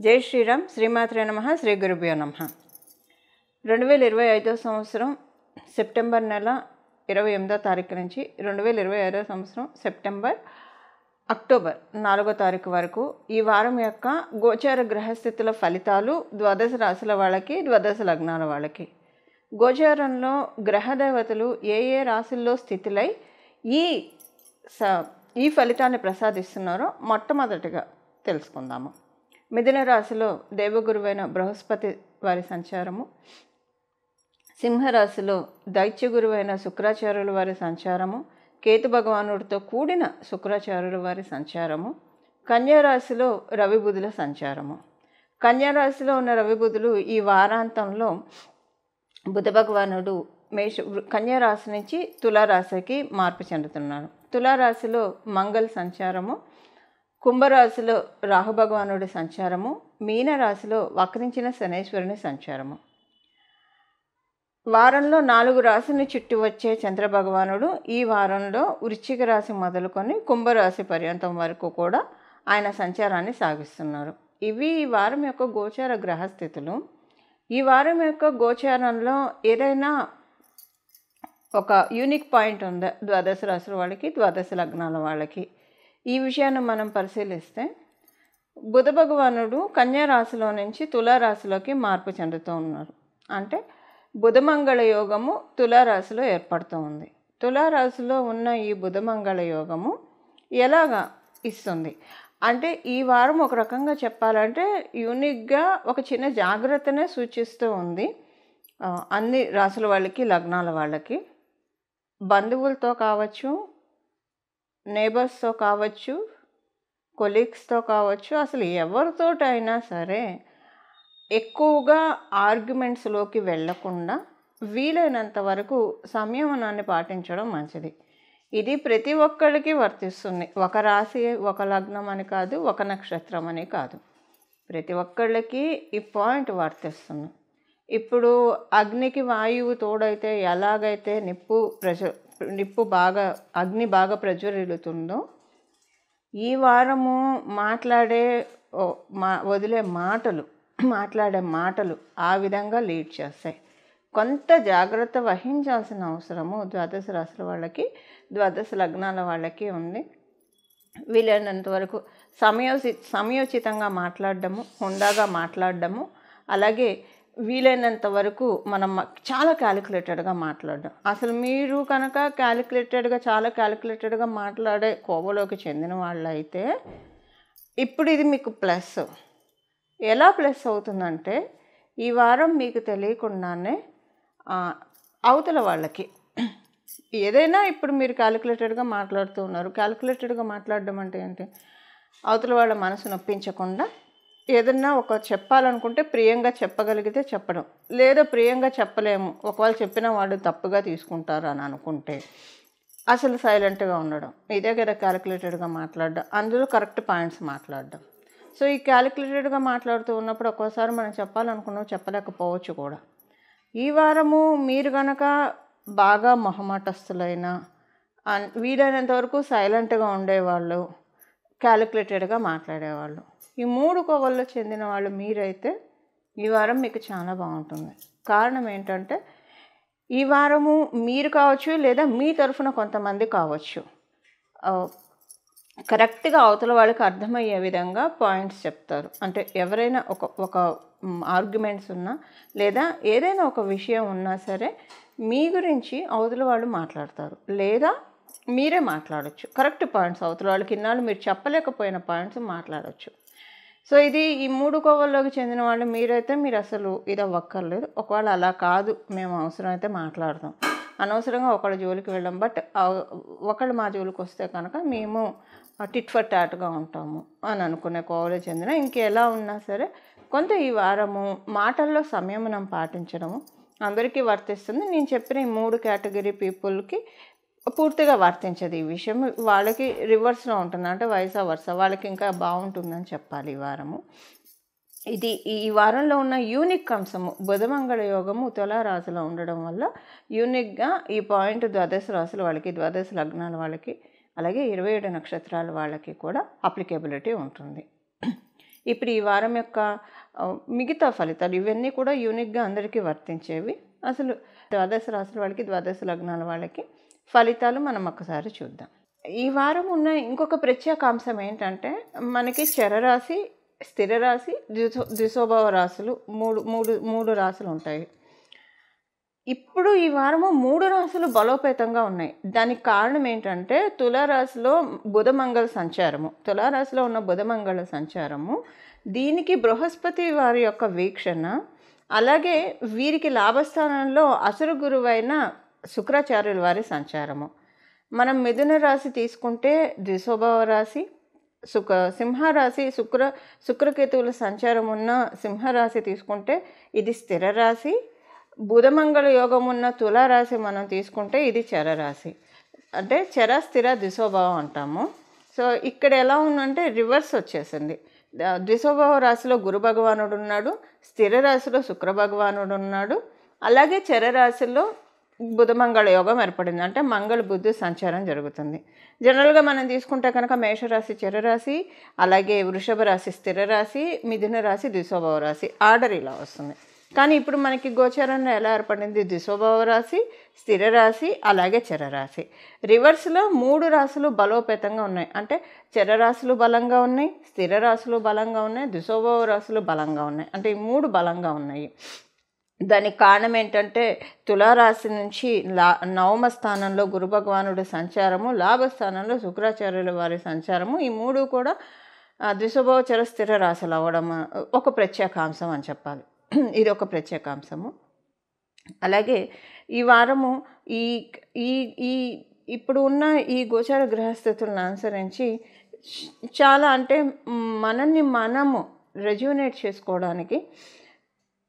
జై శ్రీరామ్. శ్రీమాత్రే నమః. శ్రీ గురుభ్యో నమః. 2025 సంవత్సరం సెప్టెంబర్ నెల 28వ తారీఖు నుంచి 2025 సంవత్సరం అక్టోబర్ 4వ తారీఖు వరకు ఈ వారం యొక్క గోచార గ్రహస్థితుల ఫలితాలు ద్వాదశ రాశుల వాళ్ళకి, ద్వాదశ లగ్నాల వాళ్ళకి. గోచారంలో గ్రహదేవతలు ఏ ఏ రాశుల్లో స్థితులై ఈ ఫలితాన్ని ప్రసాదిస్తున్నారో మొట్టమొదటిగా తెలుసుకుందాము. మిథున రాశిలో దేవగురువైన బృహస్పతి వారి సంచారము, సింహరాశిలో దైత్య గురువైన శుక్రాచార్యుల వారి సంచారము, కేతు భగవానుడితో కూడిన శుక్రాచార్యుల వారి సంచారము, కన్యారాశిలో రవి బుధుల సంచారము. కన్యారాశిలో ఉన్న రవి బుధులు ఈ వారాంతంలో బుధ భగవానుడు కన్యారాశి నుంచి తులారాశికి మార్పు చెందుతున్నాడు. తులారాశిలో మంగళ సంచారము, కుంభరాశిలో రాహుభగవానుడి సంచారము, మీనరాశిలో వక్రించిన శనేశ్వరుని సంచారము. వారంలో 4 రాశిని చుట్టి వచ్చే చంద్రభగవానుడు ఈ వారంలో వృశ్చిక రాశి మొదలుకొని కుంభరాశి పర్యంతం వరకు కూడా ఆయన సంచారాన్ని సాగిస్తున్నారు. ఇవి ఈ వారం యొక్క గోచార గ్రహస్థితులు. ఈ వారం యొక్క గోచారంలో ఏదైనా ఒక యూనిక్ పాయింట్ ఉందా ద్వాదశ రాశుల వాళ్ళకి, ద్వాదశ లగ్నాల వాళ్ళకి? ఈ విషయాన్ని మనం పరిశీలిస్తే బుధ భగవానుడు కన్యా రాశిలో నుంచి తులారాశిలోకి మార్పు చెందుతూ ఉన్నారు. అంటే బుధమంగళ యోగము తులారాశిలో ఏర్పడుతూ ఉంది. తులారాశిలో ఉన్న ఈ బుధమంగళ యోగము ఎలాగా ఇస్తుంది అంటే ఈ వారం ఒక రకంగా చెప్పాలంటే యూనిక్గా ఒక చిన్న జాగ్రత్తనే సూచిస్తూ ఉంది. అన్ని రాశుల వాళ్ళకి, లగ్నాల వాళ్ళకి, బంధువులతో కావచ్చు, నేబర్స్తో కావచ్చు, కొలీగ్స్తో కావచ్చు, అసలు ఎవరితోటైనా సరే ఎక్కువగా ఆర్గ్యుమెంట్స్లోకి వెళ్ళకుండా వీలైనంత వరకు సంయమనాన్ని పాటించడం మంచిది. ఇది ప్రతి ఒక్కరికి వర్తిస్తుంది. ఒక రాశి, ఒక లగ్నం అని కాదు, ఒక నక్షత్రం అని కాదు, ప్రతి ఒక్కళ్ళకి ఈ పాయింట్ వర్తిస్తుంది. ఇప్పుడు అగ్నికి వాయువు తోడైతే ఎలాగైతే అగ్ని బాగా ప్రజ్వరిల్లుతుందో ఈ వారము మాట్లాడే మాటలు ఆ విధంగా లీడ్ చేస్తాయి. కొంత జాగ్రత్త వహించాల్సిన అవసరము ద్వాదశ రాశుల వాళ్ళకి, ద్వాదశ లగ్నాల వాళ్ళకి ఉంది. వీలైనంత వరకు సమయోచితంగా మాట్లాడడము, హుందాగా మాట్లాడడము, అలాగే వీలైనంత వరకు మనం చాలా క్యాలిక్యులేటెడ్గా మాట్లాడడం. అసలు మీరు కనుక చాలా క్యాలిక్యులేటెడ్గా మాట్లాడే కోవలోకి చెందిన వాళ్ళు అయితే ఇప్పుడు ఇది మీకు ప్లస్. ఎలా ప్లస్ అవుతుందంటే ఈ వారం మీకు తెలియకుండానే అవతల వాళ్ళకి ఏదైనా ఇప్పుడు మీరు క్యాలిక్యులేటెడ్గా మాట్లాడుతూ ఉన్నారు. క్యాలిక్యులేటెడ్గా మాట్లాడడం అంటే ఏంటి? అవతల వాళ్ళ మనసు నొప్పించకుండా ఏదన్నా ఒక చెప్పాలనుకుంటే ప్రియంగా చెప్పగలిగితే చెప్పడం, లేదా ప్రియంగా చెప్పలేము, ఒకవేళ చెప్పిన వాడు తప్పుగా తీసుకుంటారు అని అనుకుంటే అసలు సైలెంట్గా ఉండడం. ఇదే కదా క్యాలిక్యులేటెడ్గా మాట్లాడడం, అందులో కరెక్ట్ పాయింట్స్ మాట్లాడడం. సో ఈ క్యాలిక్యులేటెడ్గా మాట్లాడుతూ ఉన్నప్పుడు ఒక్కోసారి మనం చెప్పాలనుకున్నాం చెప్పలేకపోవచ్చు కూడా. ఈ వారము మీరు కనుక బాగా మొహమాటస్తులైన, వీలైనంత వరకు సైలెంట్గా ఉండేవాళ్ళు, క్యాలిక్యులేటెడ్గా మాట్లాడేవాళ్ళు, ఈ 3 కోవల్లో చెందిన వాళ్ళు మీరైతే ఈ వారం మీకు చాలా బాగుంటుంది. కారణం ఏంటంటే ఈ వారము మీరు కావచ్చు, లేదా మీ తరఫున కొంతమంది కావచ్చు, కరెక్ట్గా అవతల వాళ్ళకి అర్థమయ్యే విధంగా పాయింట్స్ చెప్తారు. అంటే ఎవరైనా ఒక ఆర్గ్యుమెంట్స్ ఉన్నా, లేదా ఏదైనా ఒక విషయం ఉన్నా సరే మీ గురించి అవతల వాళ్ళు మాట్లాడతారు, లేదా మీరే మాట్లాడచ్చు. కరెక్ట్ పాయింట్స్ అవతల వాళ్ళకి ఇన్నాళ్ళు మీరు చెప్పలేకపోయిన పాయింట్స్ మాట్లాడచ్చు. సో ఇది ఈ 3 కోవల్లోకి చెందిన వాళ్ళు మీరైతే మీరు అసలు ఇది అవ్వక్కర్లేదు. ఒకవేళ అలా కాదు, మేము అవసరమైతే మాట్లాడతాం, అనవసరంగా ఒకళ్ళ జోలికి వెళ్ళాం, బట్ ఒకళ్ళు మా జోలికి వస్తే కనుక మేము టిట్ ఫర్ టాట్గా ఉంటాము అని అనుకునే కోవలో చెందిన ఇంకెలా ఉన్నా సరే కొంత ఈ వారము మాటల్లో సంయమనం పాటించడము అందరికీ వర్తిస్తుంది. నేను చెప్పిన ఈ 3 కేటగిరీ పీపుల్కి పూర్తిగా వర్తించదు ఈ విషయం. వాళ్ళకి రివర్స్లో ఉంటుంది, అంటే వైసా వర్స, వాళ్ళకి ఇంకా బాగుంటుందని చెప్పాలి ఈ వారము. ఇది ఈ వారంలో ఉన్న యూనిక్ అంశము బుధమంగళ యోగము తులారాశిలో ఉండడం వల్ల యూనిక్గా ఈ పాయింట్ ద్వాదశ రాశుల వాళ్ళకి, ద్వాదశ లగ్నాల వాళ్ళకి, అలాగే 27 నక్షత్రాల వాళ్ళకి కూడా అప్లికేబిలిటీ ఉంటుంది. ఇప్పుడు ఈ వారం యొక్క మిగతా ఫలితాలు ఇవన్నీ కూడా యూనిక్గా అందరికీ వర్తించేవి. అసలు ద్వాదశ రాశుల వాళ్ళకి, ద్వాదశ లగ్నాల వాళ్ళకి ఫలితాలు మనం ఒక్కసారి చూద్దాం. ఈ వారం ఉన్న ఇంకొక ప్రత్యేకాంశం ఏంటంటే, మనకి చరరాశి, స్థిర రాశి, ద్విశోభావ రాశులు మూడు రాశులు ఉంటాయి. ఇప్పుడు ఈ వారము 3 రాశులు బలోపేతంగా ఉన్నాయి. దానికి కారణం ఏంటంటే, తులారాశిలో బుధమంగళ సంచారము, తులారాశిలో ఉన్న బుధమంగళ సంచారము, దీనికి బృహస్పతి వారి యొక్క వీక్షణ, అలాగే వీరికి లాభస్థానంలో అసురు గురువైన శుక్రాచార్యుల వారి సంచారము. మనం మిథున రాశి తీసుకుంటే ద్విశోభావ రాశి, సింహరాశి శుక్రకేతువుల సంచారం ఉన్న సింహరాశి తీసుకుంటే ఇది స్థిర రాశి, బుధమంగళ యోగం ఉన్న తులారాశి మనం తీసుకుంటే ఇది చరరాశి. అంటే చర స్థిర ద్విశోభావం అంటాము. సో ఇక్కడ ఎలా ఉందంటే రివర్స్ వచ్చేసింది. ద్విశోభావ రాశిలో గురు భగవానుడు ఉన్నాడు, స్థిర రాశిలో శుక్ర భగవానుడు ఉన్నాడు, అలాగే చరరాశిలో బుధమంగళ యోగం ఏర్పడింది. అంటే మంగళ బుద్ధి సంచారం జరుగుతుంది. జనరల్గా మనం తీసుకుంటే కనుక మేషరాశి చరరాశి, అలాగే వృషభ రాశి స్థిర రాశి, మిథున రాశి ద్విశోభావ రాశి, ఆర్డర్ ఇలా వస్తుంది. కానీ ఇప్పుడు మనకి గోచారంలో ఎలా ఏర్పడింది? ద్విశోభావ రాశి, స్థిర రాశి, అలాగే చరరాశి. రివర్స్లో 3 రాశులు బలోపేతంగా ఉన్నాయి. అంటే చరరాశులు బలంగా ఉన్నాయి, స్థిర రాశులు బలంగా ఉన్నాయి, ద్విశోభావ రాశులు బలంగా ఉన్నాయి. అంటే ఈ 3 బలంగా ఉన్నాయి. దానికి కారణం ఏంటంటే, తులారాశి నుంచి నవమ స్థానంలో గురు భగవానుడి సంచారము, లాభస్థానంలో శుక్రాచార్యుల వారి సంచారము, ఈ 3 కూడా ద్విశోభావ చర స్థిర రాశులు అవ్వడం ఒక ప్రత్యేకాంశం అని చెప్పాలి. ఇది ఒక ప్రత్యేకాంశము. అలాగే ఈ వారము ఈ ఈ ఈ ఇప్పుడు ఉన్న ఈ గోచార గ్రహస్థితులను అనుసరించి చాలా అంటే మనల్ని మనము రెజ్యూనేట్ చేసుకోవడానికి,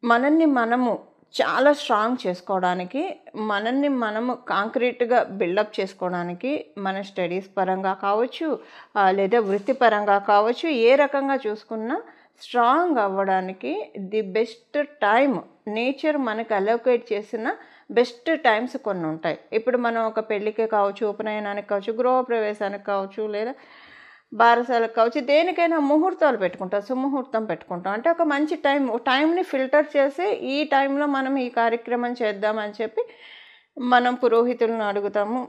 మనల్ని మనము చాలా స్ట్రాంగ్ చేసుకోవడానికి, మనల్ని మనము కాంక్రీట్గా బిల్డప్ చేసుకోవడానికి, మన స్టడీస్ పరంగా కావచ్చు, లేదా వృత్తిపరంగా కావచ్చు, ఏ రకంగా చూసుకున్నా స్ట్రాంగ్ అవ్వడానికి ది బెస్ట్ టైం నేచర్ మనకు అలోకేట్ చేసిన బెస్ట్ టైమ్స్ కొన్ని ఉంటాయి. ఇప్పుడు మనం ఒక పెళ్ళికే కావచ్చు, ఉపనయనానికి కావచ్చు, గృహప్రవేశానికి కావచ్చు, లేదా బారసాలకు కావచ్చు, దేనికైనా ముహూర్తాలు పెట్టుకుంటాం, సుముహూర్తం పెట్టుకుంటాం. అంటే ఒక మంచి టైంని ఫిల్టర్ చేసి ఈ టైంలో మనం ఈ కార్యక్రమం చేద్దామని చెప్పి మనం పురోహితులను అడుగుతాము.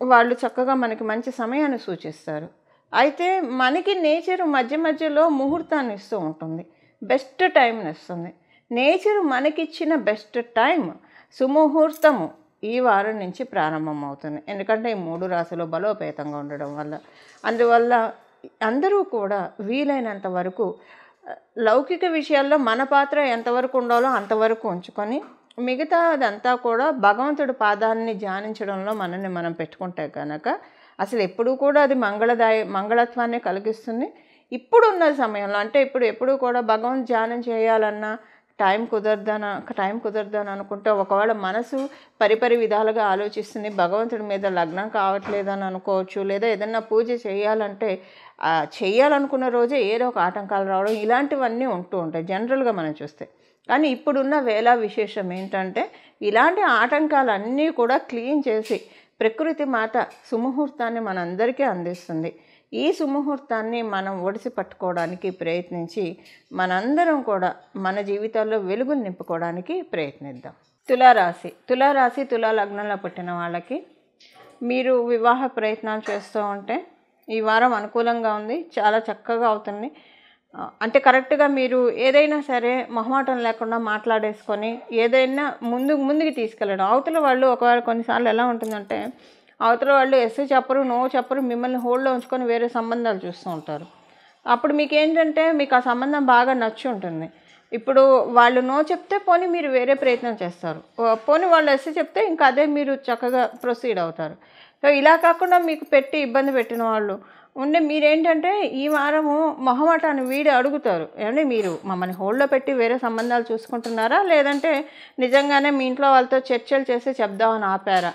వాళ్ళు చక్కగా మనకి మంచి సమయాన్ని సూచిస్తారు. అయితే మనకి నేచరు మధ్య మధ్యలో ముహూర్తాన్ని ఇస్తూ ఉంటుంది, బెస్ట్ టైంని ఇస్తుంది. నేచరు మనకిచ్చిన బెస్ట్ టైం సుముహూర్తము ఈ వారం నుంచి ప్రారంభమవుతుంది. ఎందుకంటే ఈ 3 రాశులు బలోపేతంగా ఉండడం వల్ల. అందువల్ల అందరూ కూడా వీలైనంత వరకు లౌకిక విషయాల్లో మన పాత్ర ఎంతవరకు ఉండాలో అంతవరకు ఉంచుకొని, మిగతా అదంతా కూడా భగవంతుడి పాదాన్ని ధ్యానించడంలో మనల్ని మనం పెట్టుకుంటే కనుక అసలు ఎప్పుడూ కూడా అది మంగళత్వాన్ని కలిగిస్తుంది. ఇప్పుడున్న సమయంలో అంటే ఎప్పుడు కూడా భగవంతు ధ్యానం చేయాలన్నా టైం కుదరదని అనుకుంటే, ఒకవేళ మనసు పరిపరి విధాలుగా ఆలోచిస్తుంది, భగవంతుడి మీద లగ్నం కావట్లేదని అనుకోవచ్చు, లేదా ఏదన్నా పూజ చేయాలంటే చేయాలనుకున్న రోజే ఏదో ఒక ఆటంకాలు రావడం, ఇలాంటివన్నీ ఉంటూ ఉంటాయి జనరల్గా మనం చూస్తే. కానీ ఇప్పుడున్న వేళ విశేషం ఏంటంటే, ఇలాంటి ఆటంకాలన్నీ కూడా క్లీన్ చేసి ప్రకృతి మాత సుముహూర్తాన్ని మనందరికీ అందిస్తుంది. ఈ సుముహూర్తాన్ని మనం ఒడిసి పట్టుకోవడానికి ప్రయత్నించి మనందరం కూడా మన జీవితాల్లో వెలుగులు నింపుకోవడానికి ప్రయత్నిద్దాం. తులారాశి తులా లగ్నంలో పుట్టిన వాళ్ళకి మీరు వివాహ ప్రయత్నాలు చేస్తూ ఉంటే ఈ వారం అనుకూలంగా ఉంది, చాలా చక్కగా అవుతుంది. అంటే కరెక్ట్గా మీరు ఏదైనా సరే మొహమాటం లేకుండా మాట్లాడేసుకొని ఏదైనా ముందుకు తీసుకెళ్ళడం. అవతల వాళ్ళు ఒకవేళ కొన్నిసార్లు ఎలా ఉంటుందంటే, అవతల వాళ్ళు ఎస్ చెప్పరు, నో చెప్పరు, మిమ్మల్ని హోల్డ్లో ఉంచుకొని వేరే సంబంధాలు చూస్తూ ఉంటారు. అప్పుడు మీకేంటంటే మీకు ఆ సంబంధం బాగా నచ్చి ఉంటుంది. ఇప్పుడు వాళ్ళు నో చెప్తే పోనీ మీరు వేరే ప్రయత్నం చేస్తారు, పోనీ వాళ్ళు ఎస్ చెప్తే ఇంకా అదే మీరు చక్కగా ప్రొసీడ్ అవుతారు. సో ఇలా కాకుండా మీకు ఇబ్బంది పెట్టిన వాళ్ళు ఉండే మీరేంటంటే ఈ వారము మొహమాటాన్ని వీడి అడుగుతారు, ఏమంటే మీరు మమ్మల్ని హోల్డ్లో పెట్టి వేరే సంబంధాలు చూసుకుంటున్నారా, లేదంటే నిజంగానే మీ ఇంట్లో వాళ్ళతో చర్చలు చేసి చెప్దామని ఆపారా,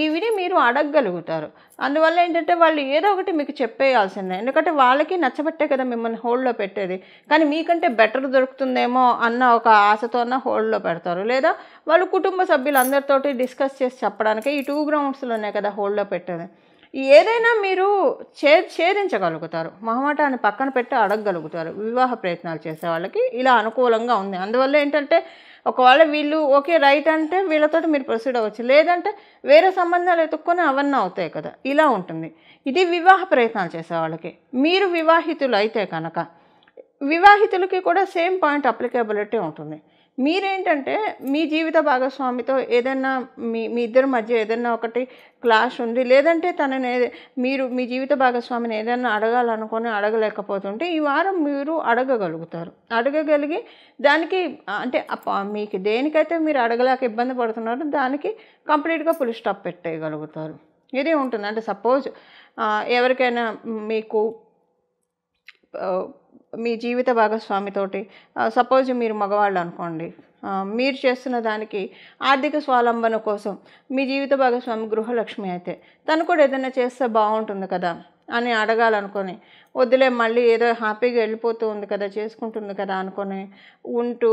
ఇవి మీరు అడగగలుగుతారు. అందువల్ల ఏంటంటే వాళ్ళు ఏదో ఒకటి మీకు చెప్పేయాల్సిందే, ఎందుకంటే వాళ్ళకి నచ్చబట్టే కదా మిమ్మల్ని హోల్డ్లో పెట్టేది. కానీ మీకంటే బెటర్ దొరుకుతుందేమో అన్న ఒక ఆశతో హోల్డ్లో పెడతారు, లేదా వాళ్ళు కుటుంబ సభ్యులందరితోటి డిస్కస్ చేసి చెప్పడానికి ఈ 2 గ్రౌండ్స్లోనే కదా హోల్డ్లో పెట్టేది. ఏదైనా మీరు ఛేదించగలుగుతారు. మొహమాటాన్ని పక్కన పెట్టి అడగగలుగుతారు. వివాహ ప్రయత్నాలు చేసే వాళ్ళకి ఇలా అనుకూలంగా ఉంది. అందువల్ల ఏంటంటే ఒకవేళ వీళ్ళు ఓకే రైట్ అంటే వీళ్ళతోటి మీరు ప్రొసీడ్ అవ్వచ్చు. లేదంటే వేరే సంబంధాలు వెతుక్కొని అవన్నీ అవుతాయి కదా, ఇలా ఉంటుంది. ఇది వివాహ ప్రయత్నాలు చేసే వాళ్ళకి. మీరు వివాహితులు అయితే కనుక వివాహితులకి కూడా సేమ్ పాయింట్ అప్లికేబిలిటీ ఉంటుంది. మీరేంటంటే మీ జీవిత భాగస్వామితో ఏదైనా మీ ఇద్దరి మధ్య ఏదైనా ఒకటి క్లాష్ ఉంది, లేదంటే మీరు మీ జీవిత భాగస్వామిని ఏదైనా అడగాలనుకొని అడగలేకపోతుంటే ఈ వారం మీరు అడగగలుగుతారు. అడగగలిగి దానికి అంటే మీకు దేనికైతే మీరు అడగలేక ఇబ్బంది పడుతున్నారో దానికి కంప్లీట్గా ఫుల్ స్టాప్ పెట్టేయగలుగుతారు. ఇది ఉంటుంది. అంటే సపోజ్ ఎవరికైనా మీకు మీ జీవిత భాగస్వామితోటి సపోజ్ మీరు మగవాళ్ళు అనుకోండి, మీరు చేస్తున్న దానికి ఆర్థిక స్వావలంబన కోసం మీ జీవిత భాగస్వామి గృహలక్ష్మి అయితే తను కూడా ఏదైనా చేస్తే బాగుంటుంది కదా అని అడగాలనుకొని, వద్దులే మళ్ళీ ఏదో హ్యాపీగా వెళ్ళిపోతూ ఉంది కదా, చేసుకుంటుంది కదా అనుకొని ఉంటూ,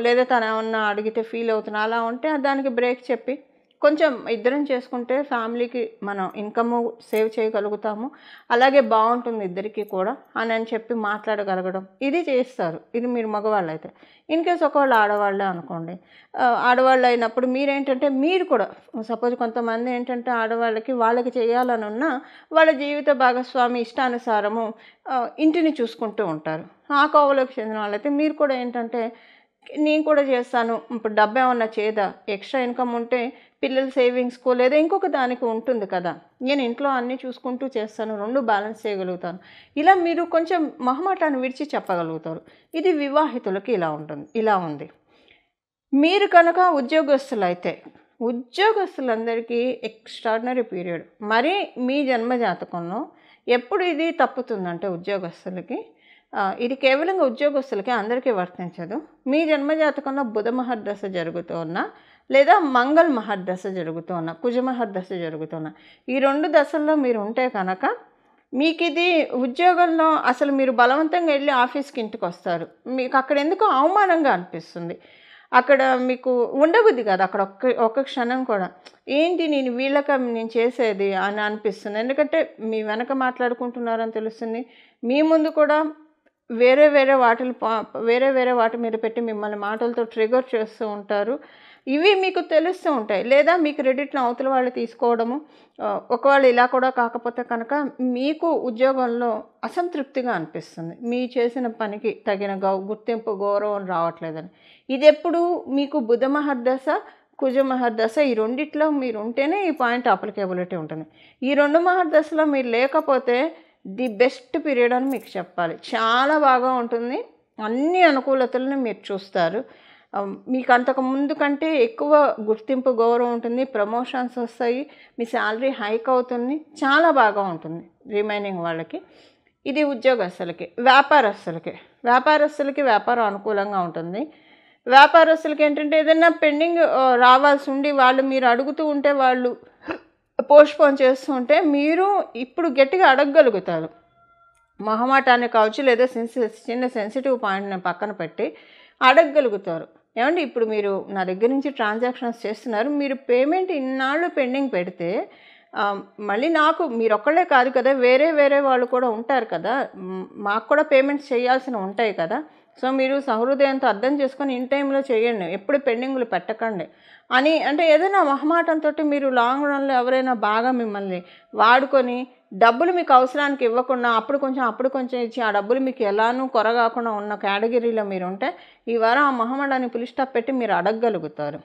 లేదా తను ఏమన్నా అడిగితే ఫీల్ అవుతున్నా అలా ఉంటే దానికి బ్రేక్ చెప్పి కొంచెం ఇద్దరం చేసుకుంటే ఫ్యామిలీకి మనం ఇన్కమ్ సేవ్ చేయగలుగుతాము, అలాగే బాగుంటుంది ఇద్దరికి కూడా అని చెప్పి మాట్లాడగలగడం, ఇది చేస్తారు. ఇది మీరు మగవాళ్ళు అయితే. ఇన్ కేస్ ఒకవేళ ఆడవాళ్ళే అనుకోండి, ఆడవాళ్ళు అయినప్పుడు మీరేంటంటే మీరు కూడా సపోజ్ కొంతమంది ఏంటంటే ఆడవాళ్ళకి వాళ్ళకి చేయాలని ఉన్నా వాళ్ళ జీవిత భాగస్వామి ఇష్టానుసారము ఇంటిని చూసుకుంటూ ఉంటారు. ఆ కోవలోకి చెందిన వాళ్ళైతే మీరు కూడా ఏంటంటే నేను కూడా చేస్తాను, ఇప్పుడు డబ్బు ఏమన్నా చేదా, ఎక్స్ట్రా ఇన్కమ్ ఉంటే పిల్లల సేవింగ్స్కో లేదా ఇంకొక దానికి ఉంటుంది కదా, నేను ఇంట్లో అన్నీ చూసుకుంటూ చేస్తాను, రెండు బ్యాలెన్స్ చేయగలుగుతాను, ఇలా మీరు కొంచెం మొహమాటాన్ని విడిచి చెప్పగలుగుతారు. ఇది వివాహితులకి ఇలా ఉంది. మీరు కనుక ఉద్యోగస్తులైతే ఉద్యోగస్తులందరికీ ఎక్స్ట్రాడినరీ పీరియడ్. మరి మీ జన్మజాతకంలో ఎప్పుడు ఇది తప్పుతుందంటే ఉద్యోగస్తులకి, ఇది కేవలంగా ఉద్యోగస్తులకి అందరికీ వర్తించదు. మీ జన్మజాతకంలో బుధ మహర్దశ జరుగుతున్నా లేదా మంగళ మహర్దశ జరుగుతున్నా, కుజ మహర్దశ జరుగుతున్నా, ఈ 2 దశల్లో మీరు ఉంటే కనుక మీకు ఇది ఉద్యోగంలో అసలు మీరు బలవంతంగా వెళ్ళి ఆఫీస్కి ఇంటికి వస్తారు. మీకు అక్కడ ఎందుకో అవమానంగా అనిపిస్తుంది. అక్కడ మీకు ఉండబుద్ధి కాదు అక్కడ ఒక్క క్షణం కూడా. ఏంటి నేను చేసేది అని అనిపిస్తుంది. ఎందుకంటే మీ వెనక మాట్లాడుకుంటున్నారని తెలుస్తుంది. మీ ముందు కూడా వేరే వాటి మీద పెట్టి మిమ్మల్ని మాటలతో ట్రిగర్ చేస్తూ ఉంటారు. ఇవి మీకు తెలుస్తూ ఉంటాయి. లేదా మీ క్రెడిట్ను అవతల వాళ్ళు తీసుకోవడము, ఒకవేళ ఇలా కూడా కాకపోతే కనుక మీకు ఉద్యోగంలో అసంతృప్తిగా అనిపిస్తుంది. మీ చేసిన పనికి తగిన గుర్తింపు గౌరవం రావట్లేదని. ఇది ఎప్పుడు మీకు బుధ మహర్దశ కుజ మహర్దశ ఈ రెండిట్లో మీరు ఉంటేనే ఈ పాయింట్ అప్లికేబిలిటీ ఉంటుంది. ఈ 2 మహర్దశలో మీరు లేకపోతే ది బెస్ట్ పీరియడ్ అని మీకు చెప్పాలి. చాలా బాగా ఉంటుంది. అన్ని అనుకూలతలను మీరు చూస్తారు. మీకు అంతకు ముందు కంటే ఎక్కువ గుర్తింపు గౌరవం ఉంటుంది, ప్రమోషన్స్ వస్తాయి, మీ శాలరీ హైక్ అవుతుంది, చాలా బాగా ఉంటుంది రిమైనింగ్ వాళ్ళకి. ఇది ఉద్యోగస్తులకి. వ్యాపారస్తులకి వ్యాపారం అనుకూలంగా ఉంటుంది. వ్యాపారస్తులకి ఏంటంటే ఏదైనా పెండింగ్ రావాల్సి ఉండి మీరు అడుగుతూ ఉంటే వాళ్ళు పోస్ట్పోన్ చేస్తూ ఉంటే మీరు ఇప్పుడు గట్టిగా అడగగలుగుతారు. మొహమాటాన్ని కావచ్చు లేదా చిన్న సెన్సిటివ్ పాయింట్ని పక్కన పెట్టి అడగగలుగుతారు. ఏమండి ఇప్పుడు మీరు నా దగ్గర నుంచి ట్రాన్సాక్షన్స్ చేస్తున్నారు, మీరు పేమెంట్ ఇన్నాళ్ళు పెండింగ్ పెడితే మళ్ళీ మీరు ఒక్కళ్ళే కాదు కదా, వేరే వాళ్ళు కూడా ఉంటారు కదా, మాకు కూడా పేమెంట్స్ చేయాల్సినవి ఉంటాయి కదా, సో మీరు సహృదయంతో అర్థం చేసుకొని ఇన్ టైంలో చేయండి, ఎప్పుడు పెండింగ్లు పెట్టకండి అని. అంటే ఏదైనా మొహమాటంతో మీరు లాంగ్ రన్లో ఎవరైనా బాగా మిమ్మల్ని వాడుకొని డబ్బులు మీకు అవసరానికి ఇవ్వకుండా అప్పుడు కొంచెం ఇచ్చి ఆ డబ్బులు మీకు ఎలానూ కొరగాకుండా ఉన్న కేటగిరీలో మీరు ఉంటే ఈ వారం ఆ మొహమాటాన్ని ఫుల్ స్టాప్ పెట్టి మీరు అడగగలుగుతారు.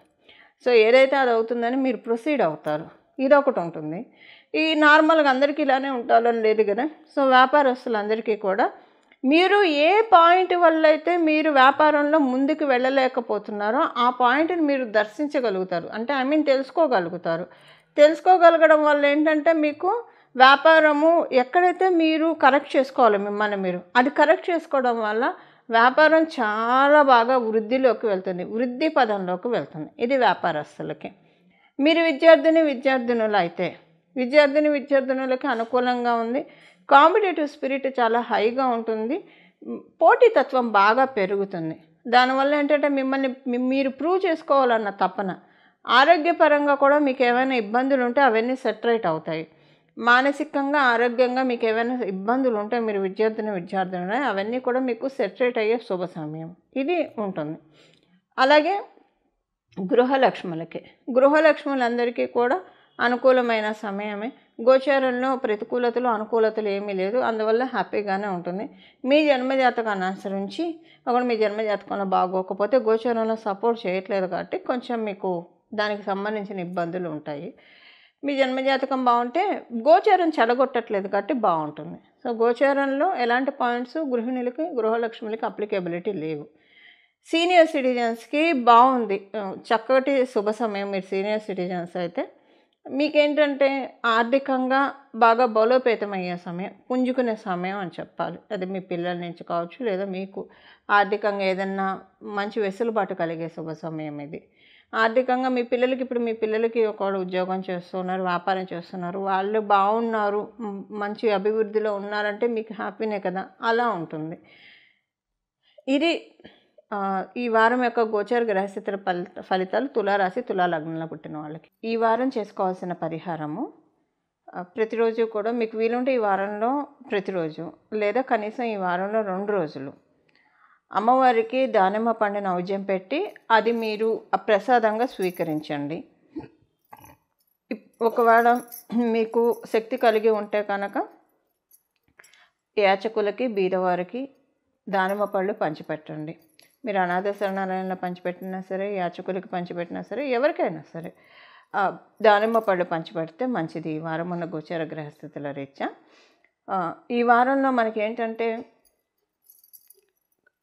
సో ఏదైతే అది అవుతుందని మీరు ప్రొసీడ్ అవుతారు. ఇదొకటి ఉంటుంది. ఈ నార్మల్గా అందరికీ ఇలానే ఉంటారని లేదు కదా. సో వ్యాపారస్తులందరికీ కూడా మీరు ఏ పాయింట్ వల్ల అయితే మీరు వ్యాపారంలో ముందుకు వెళ్ళలేకపోతున్నారో ఆ పాయింట్ని మీరు దర్శించగలుగుతారు. అంటే తెలుసుకోగలుగుతారు. తెలుసుకోగలగడం వల్ల ఏంటంటే మీకు వ్యాపారము ఎక్కడైతే మీరు కరెక్ట్ చేసుకోవాలి మిమ్మల్ని మీరు, అది కరెక్ట్ చేసుకోవడం వల్ల వ్యాపారం చాలా బాగా వృద్ధిలోకి వెళ్తుంది, వృద్ధి పదంలోకి వెళ్తుంది. ఇది వ్యాపారస్తులకి. మీరు విద్యార్థినులకి అనుకూలంగా ఉంది. కాంపిటేటివ్ స్పిరిట్ చాలా హైగా ఉంటుంది. పోటీతత్వం బాగా పెరుగుతుంది. దానివల్ల ఏంటంటే మిమ్మల్ని మీరు ప్రూవ్ చేసుకోవాలన్న తపన. ఆరోగ్యపరంగా కూడా మీకు ఏమైనా ఇబ్బందులు ఉంటే అవన్నీ సెటరేట్ అవుతాయి. మానసికంగా ఆరోగ్యంగా మీకు ఏమైనా ఇబ్బందులు ఉంటే మీరు విద్యార్థులు అవన్నీ కూడా మీకు సెటరేట్ అయ్యే శుభ సమయం ఇది ఉంటుంది. అలాగే గృహలక్ష్ములందరికీ కూడా అనుకూలమైన సమయమే. గోచారంలో ప్రతికూలతలు అనుకూలతలు ఏమీ లేదు, అందువల్ల హ్యాపీగానే ఉంటుంది. మీ జన్మజాతకాన్ని అనుసరించి ఒకవేళ మీ జన్మజాతకంలో బాగోకపోతే గోచారంలో సపోర్ట్ చేయట్లేదు కాబట్టి కొంచెం మీకు దానికి సంబంధించిన ఇబ్బందులు ఉంటాయి. మీ జన్మజాతకం బాగుంటే గోచారం చెడగొట్టట్లేదు కాబట్టి బాగుంటుంది. సో గోచారంలో ఎలాంటి పాయింట్స్ గృహిణులకి గృహలక్ష్ములకి అప్లికేబిలిటీ లేవు. సీనియర్ సిటిజన్స్కి బాగుంది, చక్కటి శుభ సమయం. మీరు సీనియర్ సిటిజన్స్ అయితే మీకేంటంటే ఆర్థికంగా బాగా బలోపేతమయ్యే సమయం, పుంజుకునే సమయం అని చెప్పాలి. అది మీ పిల్లల నుంచి కావచ్చు, లేదా మీకు ఆర్థికంగా ఏదన్నా మంచి వెసులుబాటు కలిగే శుభ సమయం ఇది. ఆర్థికంగా మీ పిల్లలకి ఒకళ్ళు ఉద్యోగం చేస్తున్నారు, వ్యాపారం చేస్తున్నారు, వాళ్ళు బాగున్నారు, మంచి అభివృద్ధిలో ఉన్నారంటే మీకు హ్యాపీనే కదా, అలా ఉంటుంది. ఇది ఈ వారం యొక్క గోచర గ్రహస్థితుల ఫలితాలు తులారాశి తులాలగ్నంలో పుట్టిన వాళ్ళకి. ఈ వారం చేసుకోవాల్సిన పరిహారము, ప్రతిరోజు కూడా మీకు వీలుంటే ఈ వారంలో ప్రతిరోజు లేదా కనీసం ఈ వారంలో 2 రోజులు అమ్మవారికి దానిమ్మ పండు నైవేద్యం పెట్టి అది మీరు ప్రసాదంగా స్వీకరించండి. ఒకవేళ మీకు శక్తి కలిగి ఉంటే కనుక యాచకులకి బీదవారికి దానిమ్మ పళ్ళు పంచిపెట్టండి. మీరు అనాథ శరణాలయంలో పంచిపెట్టినా సరే, యాచకులకి పంచిపెట్టినా సరే, ఎవరికైనా సరే దానిమ్మ పళ్ళు పంచిపెడితే మంచిది ఈ వారం ఉన్న గోచర గ్రహస్థితుల రీత్యా. ఈ వారంలో మనకి ఏంటంటే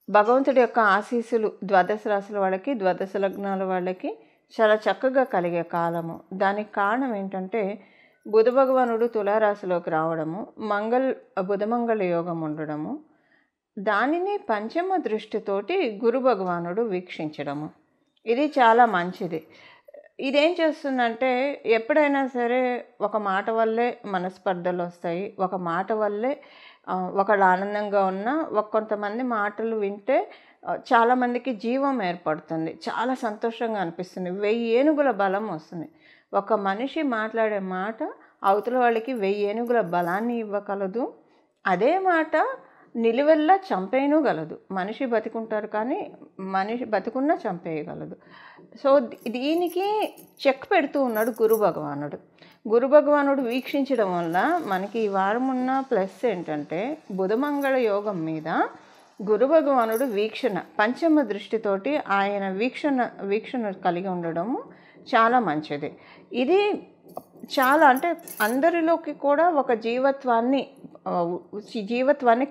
భగవంతుడి యొక్క ఆశీస్సులు ద్వాదశ రాశుల వాళ్ళకి, ద్వాదశ లగ్నాల వాళ్ళకి చాలా చక్కగా కలిగే కాలము. దానికి కారణం ఏంటంటే బుధ భగవానుడు తులారాశిలోకి రావడము, బుధమంగళ యోగం ఉండడము, దానిని పంచమ దృష్టితోటి గురు భగవానుడు వీక్షించడము, ఇది చాలా మంచిది. ఇదేం చేస్తుందంటే ఎప్పుడైనా సరే ఒక మాట వల్లే మనస్పర్ధలు వస్తాయి, ఒక మాట వల్లే ఒకళ్ళు ఆనందంగా ఉన్నా కొంతమంది మాటలు వింటే చాలామందికి జీవం ఏర్పడుతుంది, చాలా సంతోషంగా అనిపిస్తుంది, 1000 ఏనుగుల బలం వస్తుంది. ఒక మనిషి మాట్లాడే మాట అవతల వాళ్ళకి 1000 ఏనుగుల బలాన్ని ఇవ్వగలదు. అదే మాట నిలువెల్లా చంపేయగలదు. మనిషి బతికుంటారు కానీ మనిషి బతికున్నా చంపేయగలదు. సో దీనికి చెక్ పెడుతూ ఉన్నాడు గురు భగవానుడు వీక్షించడం వల్ల మనకి ఈ వారం ఉన్న ప్లస్ ఏంటంటే బుధమంగళ యోగం మీద గురు భగవానుడు వీక్షణ పంచమ దృష్టితోటి ఆయన వీక్షణ కలిగి ఉండడము చాలా మంచిది. ఇది చాలా అంటే అందరిలోకి కూడా ఒక జీవత్వాన్ని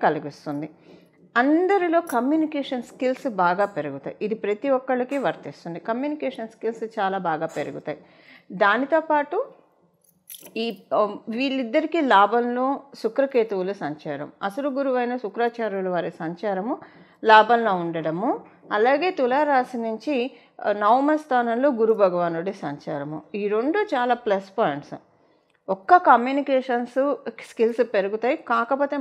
కలిగిస్తుంది. అందరిలో కమ్యూనికేషన్ స్కిల్స్ బాగా పెరుగుతాయి. ఇది ప్రతి ఒక్కళ్ళకి వర్తిస్తుంది. కమ్యూనికేషన్ స్కిల్స్ చాలా బాగా పెరుగుతాయి. దానితో పాటు వీళ్ళిద్దరికీ లాభంలో శుక్రకేతువుల సంచారం, అసురు గురువైన శుక్రాచార్యుల వారి సంచారము లాభంలో ఉండడము, అలాగే తులారాశి నుంచి 9వ స్థానంలో గురు భగవానుడి సంచారము, ఈ 2 చాలా ప్లస్ పాయింట్స్. ఒక్క కమ్యూనికేషన్స్ స్కిల్స్ పెరుగుతాయి. కాకపోతే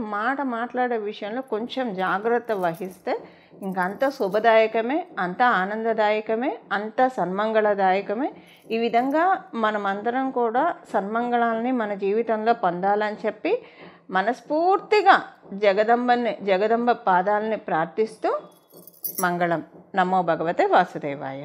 మాట్లాడే విషయంలో కొంచెం జాగ్రత్త వహిస్తే ఇంకంతా శుభదాయకమే, అంతా ఆనందదాయకమే, అంతా సన్మంగళదాయకమే. ఈ విధంగా మనమందరం కూడా సన్మంగళాలని మన జీవితంలో పొందాలని చెప్పి మనస్ఫూర్తిగా జగదంబ పాదాలని ప్రార్థిస్తూ మంగళం. నమో భగవతే వాసుదేవాయ.